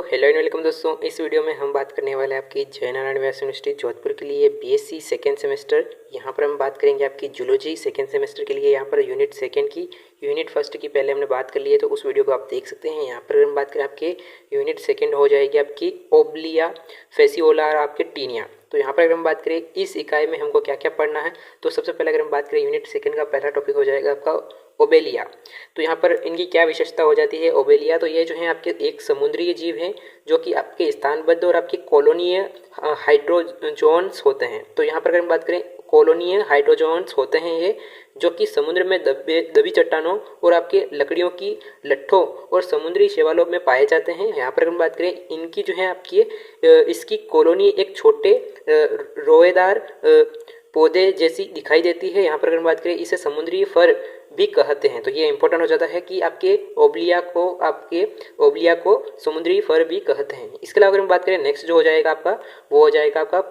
Hello and welcome दोस्तों। इस video में हम बात करने वाले हैं आपकी जयनारायण व्यास यूनिवर्सिटी जोधपुर के लिए बीएससी सेकेंड सेमेस्टर। यहाँ पर हम बात करेंगे आपकी जूलॉजी सेकेंड सेमेस्टर के लिए। यहाँ पर यूनिट सेकेंड की यूनिट फर्स्ट की पहले हमने बात कर ली है, तो उस वीडियो को आप देख सकते हैं। यहाँ पर हम बात करें आपके यूनिट सेकेंड हो जाएगी आपकी ओब्लिया, फेसियोला और आपके टीनिया। तो यहाँ पर अगर हम बात करें इस इकाई में हमको क्या क्या पढ़ना है, तो सबसे पहले अगर हम बात करें यूनिट सेकेंड का पहला टॉपिक हो जाएगा आपका ओबेलिया। तो यहाँ पर इनकी क्या विशेषता हो जाती है ओबेलिया, तो ये जो है आपके एक समुद्रीय जीव हैं जो कि आपके स्थानबद्ध और आपके कॉलोनीय हाइड्रोजोन्स होते हैं। तो यहाँ पर अगर हम बात करें कॉलोनीय हाइड्रोजोन्स होते हैं ये, जो कि समुद्र में दबी चट्टानों और आपके लकड़ियों की लट्ठों और समुद्री शैवालों में पाए जाते हैं। यहाँ पर अगर हम बात करें इनकी जो है आपकी इसकी कॉलोनी एक छोटे रोएदार पौधे जैसी दिखाई देती है। यहाँ पर अगर हम बात करें इसे समुद्री फर भी कहते हैं। तो ये इंपॉर्टेंट हो जाता है कि आपके ओब्लिया को समुद्री फर भी कहते हैं। इसके अलावा अगर हम बात करें नेक्स्ट जो हो जाएगा आपका, वो हो जाएगा आपका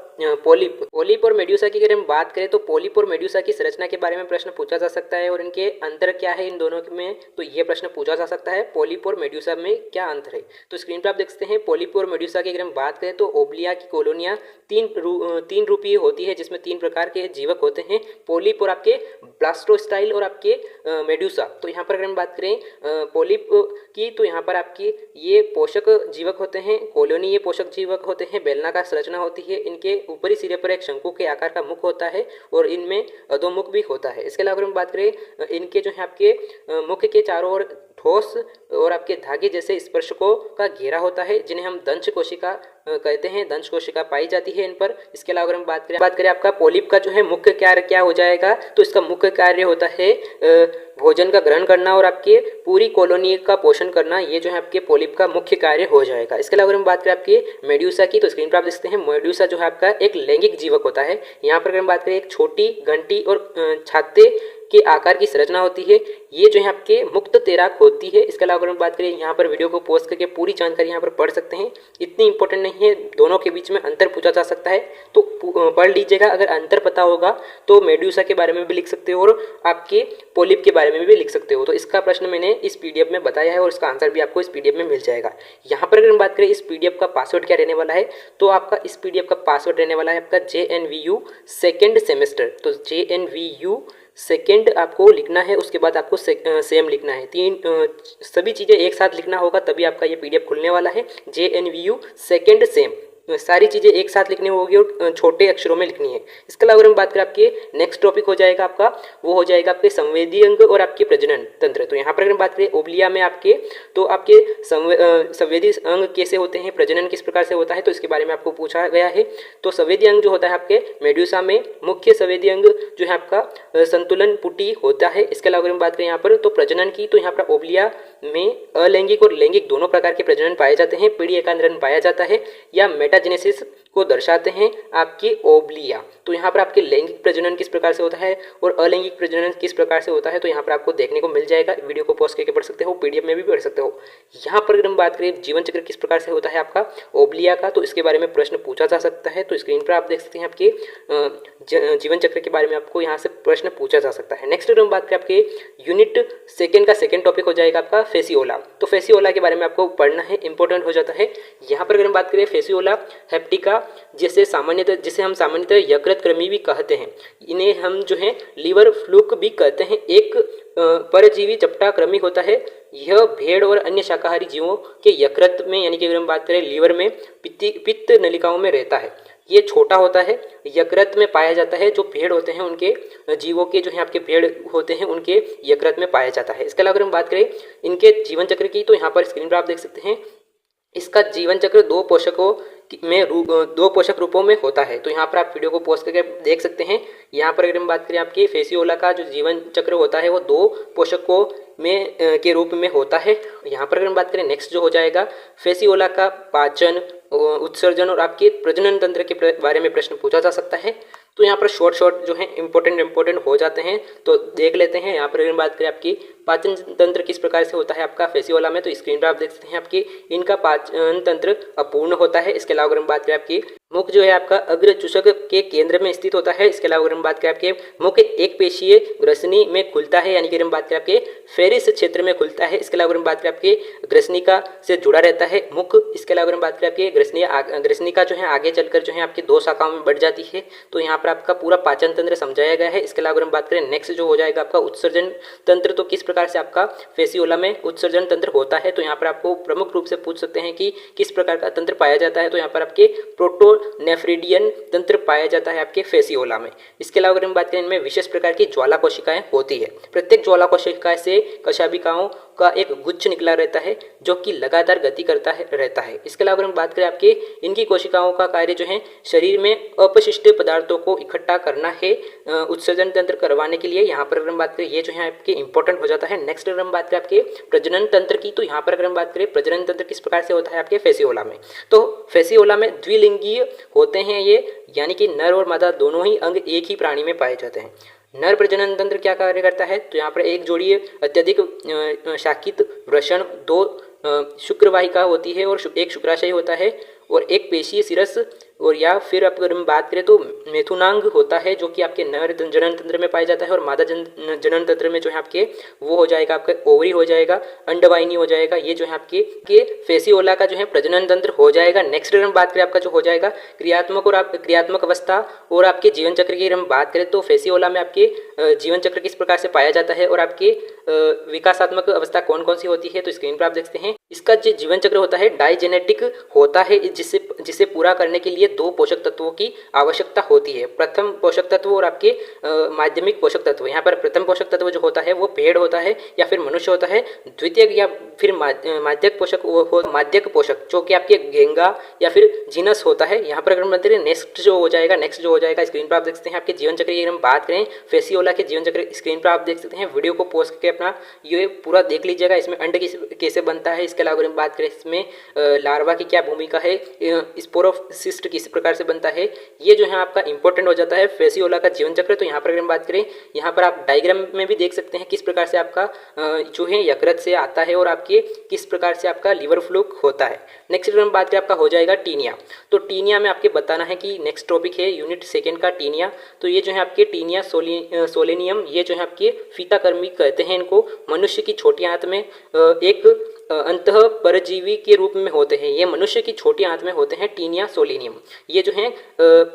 पोलिप और मेड्यूसा की अगर हम बात करें तो पोलिप और मेड्यूसा की संरचना के बारे में प्रश्न पूछा जा सकता है और इनके अंतर क्या है इन दोनों में, तो ये प्रश्न पूछा जा सकता है पोलिप और मेड्यूसा में क्या अंतर है। तो स्क्रीन पर आप देख सकते हैं पोलिप और मेड्यूसा की अगर हम बात करें तो ओब्लिया की कॉलोनियां तीन रूपीय होती है, जिसमें तीन प्रकार के जीवक होते हैं, पोलिप और आपके ब्लास्टोस्टाइल और आपके मेड्यूसा। तो यहाँ पर अगर हम बात करें पोलिप की, तो यहाँ पर आपकी ये पोषक जीवक होते हैं, कॉलोनी ये पोषक जीवक होते हैं, बेलनाकार संरचना होती है, इनके ऊपरी सिरे पर एक शंकु के आकार का मुख होता है और इनमें अधोमुख भी होता है। इसके अलावा अगर हम बात करें इनके जो है आपके मुख के चारों ओर ठोस और आपके धागे जैसे स्पर्शकों का घेरा होता है, जिन्हें हम दंश कोशिका कहते हैं। दंश कोशिका पाई जाती है इन पर। इसके अलावा अगर हम बात करें आपका पोलिप का जो है मुख्य कार्य क्या हो जाएगा, तो इसका मुख्य कार्य होता है भोजन का ग्रहण करना और आपके पूरी कॉलोनी का पोषण करना। ये जो है आपके पोलिप का मुख्य कार्य हो जाएगा। इसके अलावा अगर हम बात करें आपके मेड्यूसा की, तो स्क्रीन पर आप देख सकते हैं मेड्यूसा जो है आपका एक लैंगिक जीवक होता है। यहाँ पर अगर हम बात करें एक छोटी घंटी और छाते के आकार की संरचना होती है। ये जो है आपके मुक्त तैराक होती है। इसके अलावा अगर हम बात करें यहाँ पर वीडियो को पॉज करके पूरी जानकारी यहाँ पर पढ़ सकते हैं, इतनी इंपॉर्टेंट नहीं है, दोनों के बीच में अंतर पूछा जा सकता है तो पढ़ लीजिएगा। अगर अंतर पता होगा तो मेड्यूसा के बारे में भी लिख सकते हो और आपके पोलिप के बारे में भी लिख सकते हो। तो इसका प्रश्न मैंने इस पीडीएफ में बताया है और इसका आंसर भी आपको इस पीडीएफ में मिल जाएगा। यहाँ पर अगर हम बात करें इस पीडीएफ का पासवर्ड क्या रहने वाला है, तो आपका इस पीडीएफ का पासवर्ड रहने वाला है आपका JNVU सेकेंड सेमेस्टर। तो JNVU सेकेंड आपको लिखना है, उसके बाद आपको सेम लिखना है, सभी चीज़ें एक साथ लिखना होगा, तभी आपका ये पीडीएफ खुलने वाला है। JNVU सेकेंड सेम, सारी चीज़ें एक साथ लिखनी होगी और छोटे अक्षरों में लिखनी है। इसके अलावा अगर हम बात करें आपके नेक्स्ट टॉपिक हो जाएगा आपका, वो हो जाएगा आपके संवेदी अंग और आपके प्रजनन तंत्र। तो यहाँ पर अगर हम बात करें ओब्लिया में आपके, तो आपके संवेदी अंग कैसे होते हैं, प्रजनन किस प्रकार से होता है, तो इसके बारे में आपको पूछा गया है। तो संवेदी अंग जो होता है आपके मेड्यूसा में, मुख्य संवेदी अंग जो है आपका संतुलन पुटी होता है। इसके अलावा अगर हम बात करें यहाँ पर तो प्रजनन की, तो यहाँ पर ओब्लिया में अलैंगिक और लैंगिक दोनों प्रकार के प्रजनन पाए जाते हैं। पीढ़ी एकांतरण पाया जाता है या मेटाजेनेसिस को दर्शाते हैं आपकी ओब्लिया। तो यहाँ पर आपके लैंगिक प्रजनन किस प्रकार से होता है और अलैंगिक प्रजनन किस प्रकार से होता है, तो यहाँ पर आपको देखने को मिल जाएगा। वीडियो को पॉज करके पढ़ सकते हो, पीडीएफ में भी पढ़ सकते हो। यहाँ पर अगर हम बात करें जीवन चक्र किस प्रकार से होता है आपका ओब्लिया का, तो इसके बारे में प्रश्न पूछा जा सकता है। तो स्क्रीन पर आप देख सकते हैं आपके जीवन चक्र के बारे में आपको यहाँ से प्रश्न पूछा जा सकता है। नेक्स्ट अगर हम बात करें आपके यूनिट सेकेंड का सेकेंड टॉपिक हो जाएगा आपका फेसियोला। तो फेसियोला के बारे में आपको पढ़ना है, इंपॉर्टेंट हो जाता है। यहाँ पर अगर हम बात करें फेसियोला हेप्टिका, जिसे हम सामान्यतः यकृत कृमि भी कहते हैं, इन्हें हम जो है लिवर फ्लूक भी कहते हैं। एक परजीवी चपटा कृमि होता है। यह भेड़ और अन्य शाकाहारी जीवों के यकृत में, यानी कि अगर हम बात करें लीवर में, पित्त नलिकाओं में रहता है। ये छोटा होता है, यकृत में पाया जाता है। जो भेड़ होते हैं उनके जीवों के जो है आपके भेड़ होते हैं उनके यकृत में पाया जाता है। इसके अलावा अगर हम बात करें इनके जीवन चक्र की, तो यहाँ पर स्क्रीन पर आप देख सकते हैं इसका जीवन चक्र दो पोषक रूपों में होता है। तो यहाँ पर आप वीडियो को पॉज करके देख सकते हैं। यहाँ पर अगर हम बात करें आपकी फेसियोला का जो जीवन चक्र होता है वो दो पोषकों में के रूप में होता है। यहाँ पर अगर हम बात करें नेक्स्ट जो हो जाएगा फेसियोला का पाचन, उत्सर्जन और आपके प्रजनन तंत्र के बारे में प्रश्न पूछा जा सकता है। तो यहाँ पर शॉर्ट जो है इंपॉर्टेंट हो जाते हैं, तो देख लेते हैं। यहाँ पर अगर बात करें आपकी पाचन तंत्र किस प्रकार से होता है आपका फेसियोला में, तो स्क्रीन पर आप देख सकते हैं आपकी इनका पाचन तंत्र अपूर्ण होता है। इसके अलावा अगर हम बात करें आपकी मुख जो है आपका अग्र चूषक के केंद्र में स्थित होता है। इसके अलावा अगर हम बात करें आपके मुख एक पेशीय ग्रसनी में खुलता है, यानी कि हम बात करें आपके फेरिस क्षेत्र में खुलता है। इसके अलावा अगर हम बात करें आपके ग्रसनिका से जुड़ा रहता है मुख। इसके अलावा अगर हम बात करें आपके ग्रसनिका जो है आगे चलकर जो है आपकी 2 शाखाओं में बढ़ जाती है। तो यहाँ पर आपका पूरा पाचन तंत्र समझाया गया है। इसके अलावा अगर हम बात करें नेक्स्ट जो हो जाएगा आपका उत्सर्जन तंत्र, तो किस प्रकार से आपका फेसियोला में उत्सर्जन तंत्र होता है। तो यहाँ पर आपको प्रमुख रूप से पूछ सकते हैं कि किस प्रकार का तंत्र पाया जाता है। तो यहाँ पर आपके प्रोटोनेफ्रिडियन तंत्र पाया जाता है आपके फेसियोला में। इसके अलावा अगर हम बात करें इनमें विशेष प्रकार की ज्वाला कोशिकाएं होती है। प्रत्येक ज्वाला कोशिका से कशाभिकाओं का एक गुच्छ निकला रहता है जो कि लगातार गति करता रहता है। इसके अलावा अगर हम बात करें आपके इनकी कोशिकाओं का कार्य जो है शरीर में अपशिष्ट पदार्थों को इकट्ठा करना है उत्सर्जन तंत्र करवाने के लिए। यहाँ पर अगर हम बात करें ये जो है आपके इंपॉर्टेंट हो जाता है। नेक्स्ट अगर हम बात करें आपके प्रजनन तंत्र की, तो यहाँ पर अगर हम बात करें प्रजनन तंत्र किस प्रकार से होता है आपके फेसियोला में, तो फेसियोला में द्विलिंगीय होते हैं ये, यानी कि नर और मादा दोनों ही अंग एक ही प्राणी में पाए जाते हैं। नर प्रजनन तंत्र क्या कार्य करता है, तो यहाँ पर एक जोड़ी अत्यधिक शाकित वृषण 2 शुक्रवाहिका होती है और एक शुक्राशय होता है और एक पेशीय सिरस, और या फिर अगर हम बात करें तो मेथुनांग होता है जो कि आपके नर जनन तंत्र में पाया जाता है, और मादा जनन तंत्र में जो है आपके वो हो जाएगा आपका ओवरी हो जाएगा, अंडवाहिनी हो जाएगा। ये जो है आपके फेसियोला का जो है प्रजनन तंत्र हो जाएगा। नेक्स्ट अगर हम बात करें आपका जो हो जाएगा क्रियात्मक अवस्था और आपके जीवन चक्र की अगर हम बात करें तो फेसियोला में आपके जीवन चक्र किस प्रकार से पाया जाता है और आपके विकासात्मक अवस्था कौन कौन सी होती है। तो स्क्रीन पर आप देखते हैं इसका जो जीवन चक्र होता है डाइजेनेटिक होता है, जिसे पूरा करने के लिए 2 पोषक तत्वों की आवश्यकता होती है, प्रथम पोषक तत्व और आपके माध्यमिक पोषक तत्व। यहाँ पर प्रथम पोषक तत्व जो होता है वो पेड़ होता है या फिर मनुष्य होता है, द्वितीय या फिर माध्यक पोषक जो कि आपके घेंगा या फिर जीनस होता है। यहाँ पर अगर हम बात करें नेक्स्ट जो हो जाएगा स्क्रीन पर आप देख सकते हैं आपके जीवन चक्र की हम बात करें फेसियोला के जीवन चक्र स्क्रीन पर आप देख सकते हैं। वीडियो को पॉज करके अपना ये पूरा देख लीजिएगा, इसमें अंड कैसे बनता है। इसके अलावा अगर हम बात करें इसमें लार्वा की क्या भूमिका है, स्पोरोसिस्ट किस प्रकार से बनता है, ये जो है आपका इंपॉर्टेंट हो जाता है फेसियोला का जीवन चक्र। तो यहाँ पर अगर हम बात करें यहाँ पर आप डायग्राम में भी देख सकते हैं किस प्रकार से आपका जो है यकृत से आता है और आपके किस प्रकार से आपका लिवर फ्लू होता है। नेक्स्ट अगर हम बात करें आपका हो जाएगा टीनिया। तो टीनिया में आपके बताना है कि नेक्स्ट टॉपिक है यूनिट 2 का टीनिया। तो ये जो है आपके टीनिया सोलेनियम, ये जो है आपके फीताकर्मी कहते हैं इनको। मनुष्य की छोटी आंत में एक अंतः परजीवी के रूप में होते हैं। ये मनुष्य की छोटी आंत में होते हैं टीनिया सोलेनियम, ये जो है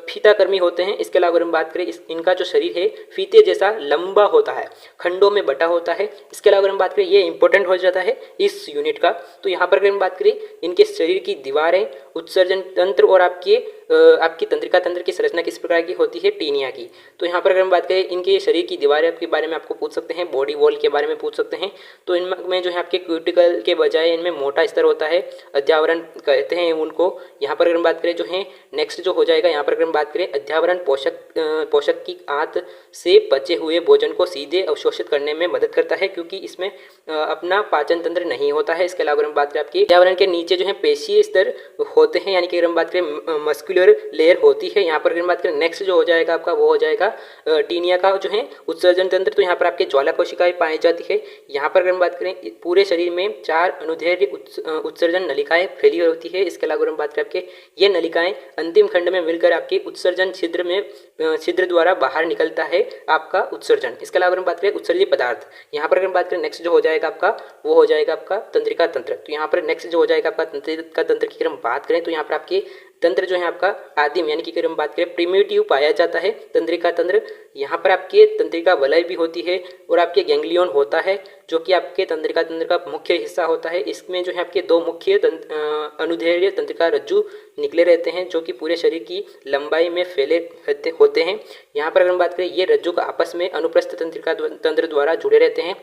फीताकर्मी होते हैं। इसके अलावा अगर हम बात करें इनका जो शरीर है फीते जैसा लंबा होता है, खंडों में बटा होता है। इसके अलावा अगर हम बात करें ये इंपॉर्टेंट हो जाता है इस यूनिट का। तो यहाँ पर अगर हम बात करें इनके शरीर की दीवारें, उत्सर्जन तंत्र और आपकी तंत्रिका तंत्र की संरचना किस प्रकार की होती है टीनिया की। तो यहाँ पर अगर हम बात करें इनके शरीर की दीवारें के बारे में आपको पूछ सकते हैं, बॉडी वॉल के बारे में पूछ सकते हैं। तो इनमें जो है आपके क्यूटिकल के बजाय इनमें मोटा स्तर होता है, अध्यावरण कहते हैं उनको। यहाँ पर अगर हम बात करें जो है नेक्स्ट जो हो जाएगा, यहाँ पर अगर हम बात करें अध्यावरण पोषक की आंत से बचे हुए भोजन को सीधे अवशोषित करने में मदद करता है, क्योंकि इसमें अपना पाचन तंत्र नहीं होता है। इसके अलावा अगर हम बात करें आपकी अध्यावरण के नीचे जो है पेशीय स्तर होते हैं, यानी कि अगर हम बात करें मस्कुलर लेयर होती है। यहाँ पर अगर हम बात करें नेक्स्ट जो हो जाएगा आपका वो हो जाएगा टीनिया का जो है उत्सर्जन तंत्र। तो यहाँ पर आपके ज्वाला कोशिकाएं पाई जाती है। यहाँ पर अगर हम बात करें पूरे शरीर में 4 अनुदैर्घ्य उत्सर्जन नलिकाएं फैली होती है। इसके अलावा अगर हम बात करें आपके ये नलिकाएं अंतिम खंड में मिलकर आपके उत्सर्जन छिद्र द्वारा बाहर निकलता है आपका उत्सर्जन। इसके अलावा अगर हम बात करें उत्सर्जी पदार्थ, यहाँ पर अगर हम बात करें नेक्स्ट जो हो जाएगा आपका वो हो जाएगा आपका तंत्रिका तंत्र। तो यहाँ पर नेक्स्ट जो हो जाएगा आपका तंत्रिका तंत्र की अगर हम बात करें तो यहाँ पर आपके तंत्र जो है आपका आदिम, यानी कि अगर हम बात करें प्रिमिटिव पाया जाता है तंत्रिका तंत्र। यहाँ पर आपके तंत्रिका वलय भी होती है और आपके गैंग्लियन होता है जो कि आपके तंत्रिका तंत्र का मुख्य हिस्सा होता है। इसमें जो है आपके 2 मुख्य अनुदैर्घ्य तंत्रिका रज्जु निकले रहते हैं जो कि पूरे शरीर की लंबाई में फैले होते हैं। यहाँ पर अगर हम बात करें ये रज्जु का आपस में अनुप्रस्थ तंत्रिका तंत्र द्वारा जुड़े रहते हैं,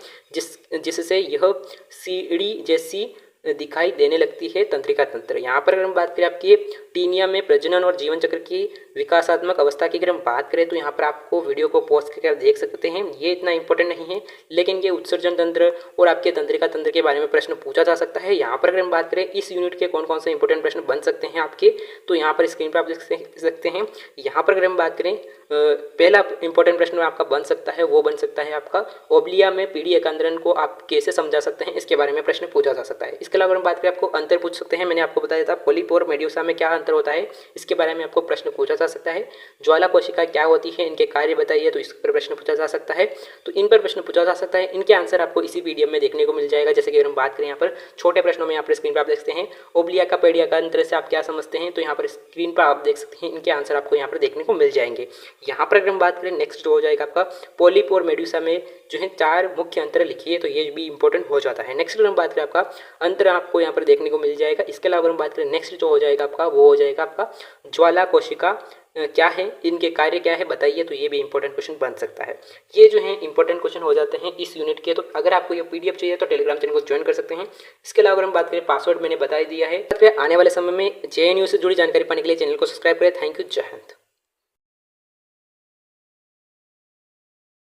जिससे यह सीढ़ी जैसी दिखाई देने लगती है तंत्रिका तंत्र। यहाँ पर अगर हम बात करें आपकी टीनिया में प्रजनन और जीवन चक्र की विकासात्मक अवस्था की अगर हम बात करें तो यहाँ पर आपको वीडियो को पॉज करके आप देख सकते हैं। ये इतना इंपॉर्टेंट नहीं है, लेकिन ये उत्सर्जन तंत्र और आपके तंत्रिका तंत्र के बारे में प्रश्न पूछा जा सकता है। यहाँ पर अगर हम बात करें इस यूनिट के कौन कौन से इंपॉर्टेंट प्रश्न बन सकते हैं आपके, तो यहाँ पर स्क्रीन पर आप देख सकते हैं। यहाँ पर अगर हम बात करें पहला इंपॉर्टेंट प्रश्न आपका बन सकता है वो बन सकता है आपका ओब्लिया में पीढ़ी एकांतरण को आप कैसे समझा सकते हैं, इसके बारे में प्रश्न पूछा जा सकता है। इसके इसके अलावा अगर हम बात करें आपको अंतर पूछ सकते हैं, मैंने आपको बताया था पॉलिप और मेड्यूसा में क्या अंतर होता है, इसके बारे में आपको प्रश्न पूछा जा सकता है। ज्वाला कोशिका क्या होती है, इनके कार्य बताइए, तो इस पर प्रश्न पूछा जा सकता है। तो इन पर प्रश्न पूछा जा सकता है, इनके आंसर आपको इसी वीडियो में देखने को मिल जाएगा। जैसे कि अगर हम बात करें यहाँ पर छोटे प्रश्नों में यहाँ पर स्क्रीन पर आप देख सकते हैं ओब्लिया का पेडिया का अंतर से आप क्या समझते हैं, तो यहाँ पर स्क्रीन पर आप देख सकते हैं इनके आंसर आपको यहाँ पर देखने को मिल जाएंगे। यहाँ पर अगर हम बात करें नेक्स्ट जो हो जाएगा आपका पॉलिप और मेड्यूसा में जो है 4 मुख्य अंतर लिखिए, तो ये भी इंपॉर्टेंट हो जाता है। नेक्स्ट अगर हम बात करें आपका अंतर आपको यहाँ पर देखने को मिल जाएगा। इसके अलावा अगर हम बात करें नेक्स्ट जो हो जाएगा आपका वो हो जाएगा आपका ज्वाला कोशिका क्या है, इनके कार्य क्या है बताइए, तो ये भी इंपॉर्टेंट क्वेश्चन बन सकता है। ये जो है इंपॉर्टेंट क्वेश्चन हो जाते हैं इस यूनिट के। तो अगर आपको ये पीडीएफ चाहिए तो टेलीग्राम चैनल को ज्वाइन कर सकते हैं। इसके अलावा अगर हम बात करें पासवर्ड मैंने बता दिया है। आने वाले समय में जेएनयू से जुड़ी जानकारी पाने के लिए चैनल को सब्सक्राइब करें। थैंक यू, जय हिंद।